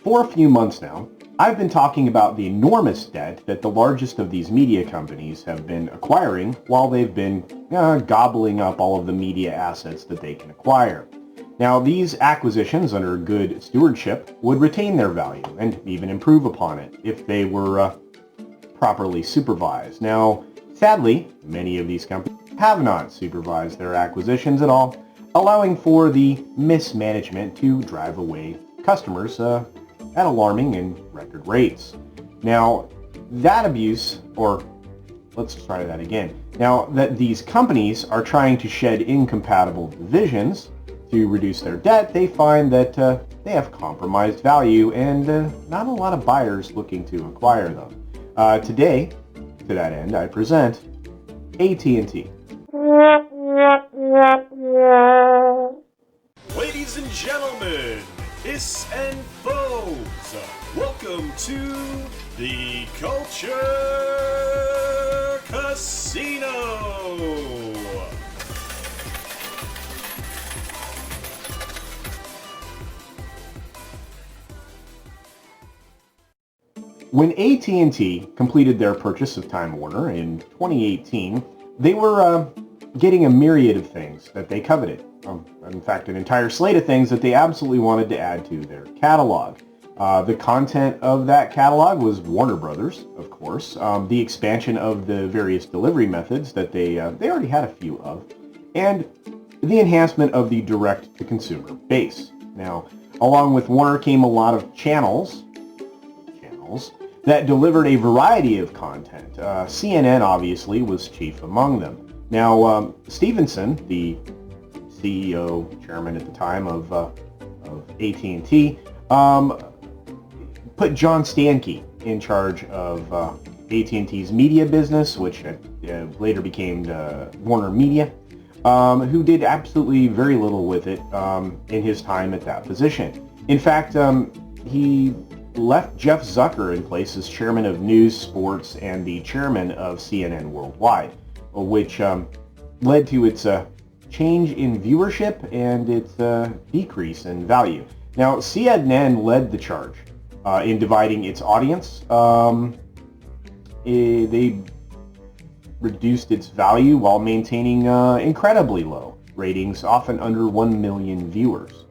For a few months now, I've been talking about the enormous debt that the largest of these media companies have been acquiring while they've been gobbling up all of the media assets that they can acquire. Now, these acquisitions under good stewardship would retain their value and even improve upon it if they were properly supervised. Now, sadly, many of these companies have not supervised their acquisitions at all, allowing for the mismanagement to drive away customers at alarming and record rates. Now, that abuse, or let's try that again. Now that these companies are trying to shed incompatible divisions to reduce their debt, they find that they have compromised value and not a lot of buyers looking to acquire them. Today, to that end, I present aT&T. Ladies and gentlemen, hiss and foes, welcome to the Culture Casino! When aT&T completed their purchase of Time Warner in 2018, they were getting a myriad of things that they coveted. In fact, an entire slate of things that they absolutely wanted to add to their catalog. The content of that catalog was Warner Brothers, of course, the expansion of the various delivery methods that they already had a few of, and the enhancement of the direct-to-consumer base. Now, along with Warner came a lot of channels that delivered a variety of content. CNN, obviously, was chief among them. Now, Stevenson, the CEO, chairman at the time of aT&T, put John Stankey in charge of aT&T's media business, which later became Warner Media, who did absolutely very little with it in his time at that position. In fact, he left Jeff Zucker in place as chairman of News, Sports, and the chairman of CNN Worldwide, which led to its change in viewership and its decrease in value. Now, CNN led the charge in dividing its audience. They reduced its value while maintaining incredibly low ratings, often under 1 million viewers.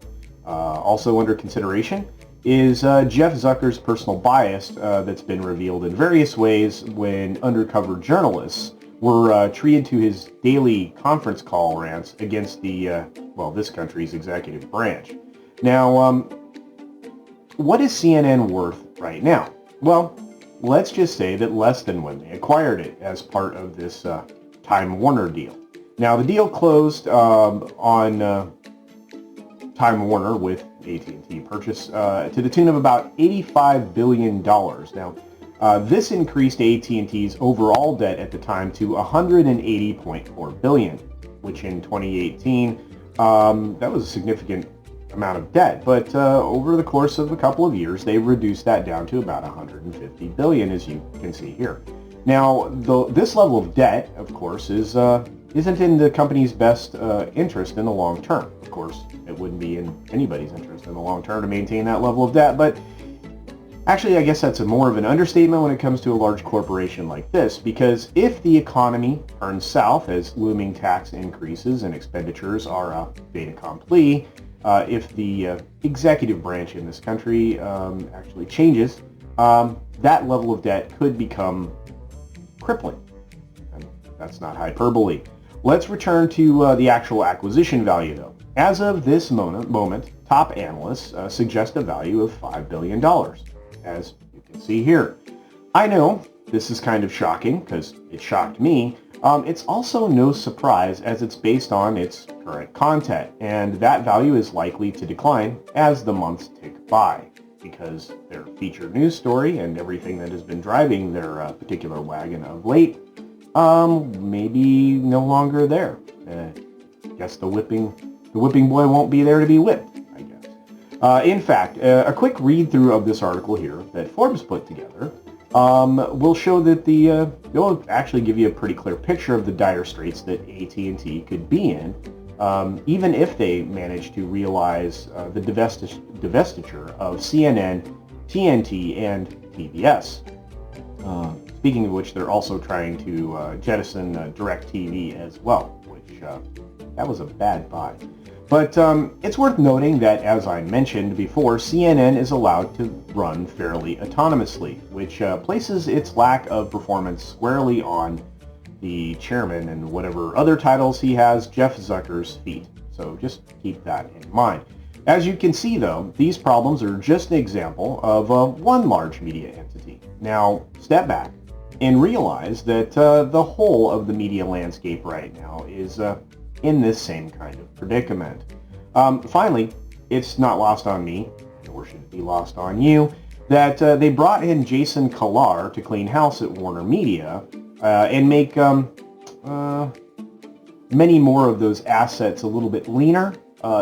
Also under consideration is Jeff Zucker's personal bias that's been revealed in various ways when undercover journalists were treated to his daily conference call rants against the, this country's executive branch. Now, what is CNN worth right now? Well, let's just say that less than when they acquired it as part of this Time Warner deal. Now, the deal closed on Time Warner with aT&T purchase to the tune of about $85 billion. Now, this increased aT&T's overall debt at the time to $180.4 billion, which in 2018, that was a significant amount of debt. But over the course of a couple of years, they reduced that down to about $150 billion, as you can see here. Now, this level of debt, of course, isn't in the company's best interest in the long term. Of course, it wouldn't be in anybody's interest in the long term to maintain that level of debt, but actually, I guess that's more of an understatement when it comes to a large corporation like this, because if the economy turns south as looming tax increases and expenditures are a fait accompli, if the executive branch in this country actually changes, that level of debt could become crippling. And that's not hyperbole. Let's return to the actual acquisition value, though. As of this moment, top analysts suggest a value of $5 billion, as you can see here. I know this is kind of shocking, because it shocked me. It's also no surprise, as it's based on its current content, and that value is likely to decline as the months tick by, because their featured news story and everything that has been driving their particular wagon of late maybe no longer there. I guess the whipping boy won't be there to be whipped, I guess. In fact, a quick read-through of this article here that Forbes put together will show that it'll actually give you a pretty clear picture of the dire straits that aT&T could be in, even if they manage to realize the divestiture of CNN TNT, and TBS. Speaking of which, they're also trying to jettison DirecTV as well, which that was a bad buy. But it's worth noting that, as I mentioned before, CNN is allowed to run fairly autonomously, which places its lack of performance squarely on the chairman and whatever other titles he has, Jeff Zucker's feet. So just keep that in mind. As you can see, though, these problems are just an example of one large media entity. Now, step back and realize that the whole of the media landscape right now is in this same kind of predicament. Finally, it's not lost on me, nor should it be lost on you, that they brought in Jason Kilar to clean house at Warner Media and make many more of those assets a little bit leaner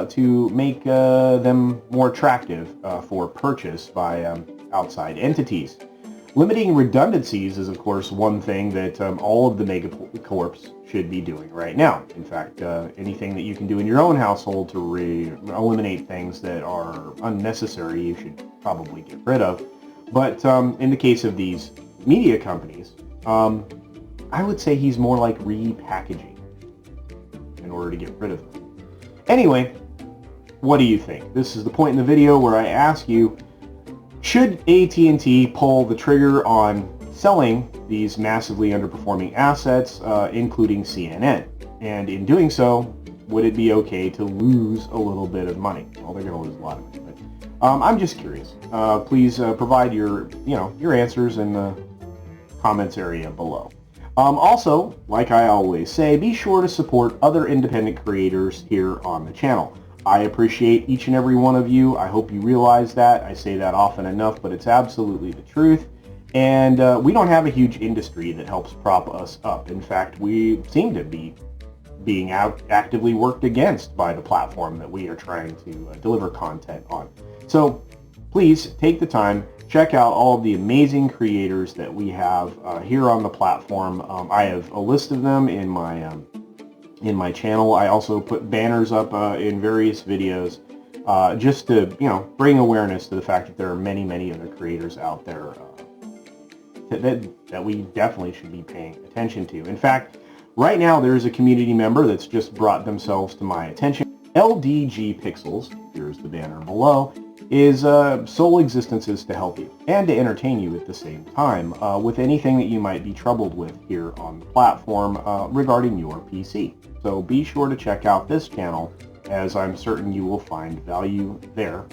to make them more attractive for purchase by outside entities. Limiting redundancies is, of course, one thing that all of the megacorps should be doing right now. In fact, anything that you can do in your own household to eliminate things that are unnecessary, you should probably get rid of. But in the case of these media companies, I would say he's more like repackaging in order to get rid of them. Anyway, what do you think? This is the point in the video where I ask you, should AT&T pull the trigger on selling these massively underperforming assets, including CNN? And in doing so, would it be okay to lose a little bit of money? Well, they're going to lose a lot of money, but I'm just curious. Please provide your answers in the comments area below. Also, like I always say, be sure to support other independent creators here on the channel. I appreciate each and every one of you. I hope you realize that. I say that often enough, but it's absolutely the truth. And we don't have a huge industry that helps prop us up. In fact, we seem to be being actively worked against by the platform that we are trying to deliver content on. So please take the time, check out all of the amazing creators that we have here on the platform. I have a list of them in my channel. I also put banners up in various videos just to bring awareness to the fact that there are many other creators out there that we definitely should be paying attention to. In fact, right now there's a community member that's just brought themselves to my attention. LDG Pixels, here's the banner below, is sole existence is to help you and to entertain you at the same time with anything that you might be troubled with here on the platform regarding your PC. So be sure to check out this channel, as I'm certain you will find value there,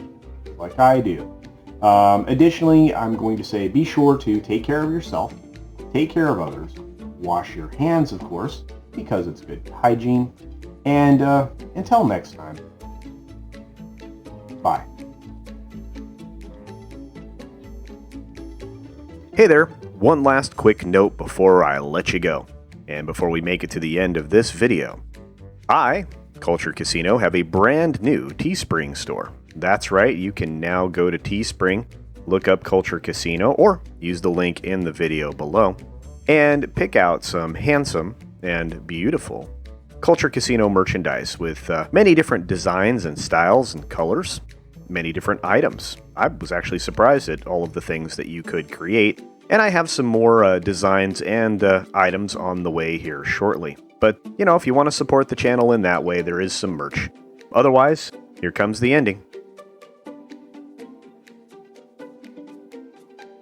like I do. Additionally, I'm going to say be sure to take care of yourself, take care of others, wash your hands, of course, because it's good hygiene, and until next time, bye. Hey there, one last quick note before I let you go, and before we make it to the end of this video. I, CultureCasino, have a brand new Teespring store. That's right, you can now go to Teespring, look up CultureCasino, or use the link in the video below, and pick out some handsome and beautiful CultureCasino merchandise with many different designs and styles and colors, many different items. I was actually surprised at all of the things that you could create, and I have some more designs and items on the way here shortly. But, if you want to support the channel in that way, there is some merch. Otherwise, here comes the ending.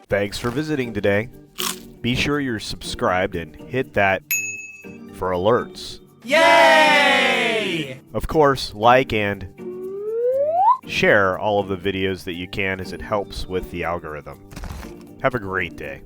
Thanks for visiting today. Be sure you're subscribed and hit that for alerts. Yay! Of course, like and share all of the videos that you can, as it helps with the algorithm. Have a great day.